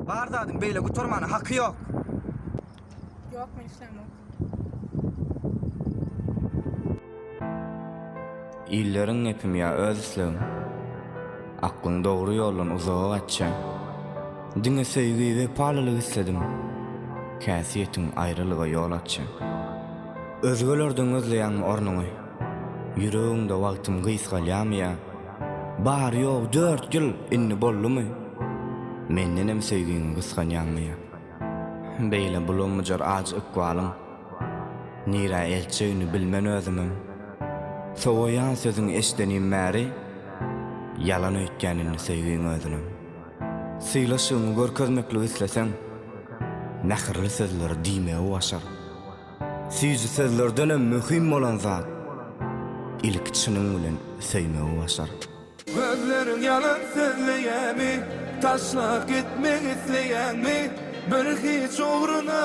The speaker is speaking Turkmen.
Bar zadyň beýle guturmanyň haky ýok. Yok, men islemok. İlleriň epim ya öz islegim. Aklyň dogry ýoldan uzaga gatça. Diňe sevgi we parlalyk isledim. Käsiýetiň aýrylyga ýol açça. Özgelerden özleýän ornuňy. Yüreğimde wagtym gysgalýarmya? Bar ýok 4 ýyl inni boldumy? Mendenem sevgiňi gysganýarmya? Beýle bulanmajar aj ykwalyň. Nira elçegini bilmen özümem. Sowayan sözüň eşdenim märi, yalan öýtgenini sevgiň özünem. Sylaşygyny görkezmekli isleseň, nähirli sözler diýmegi başar. Süýji sözlerden mühim bolan zat, ilk çynyň bilen söýmegi başar. Gözleriň yalan sözleýärmi, taşlap gitmek isleýärmi, bir hiç uğruna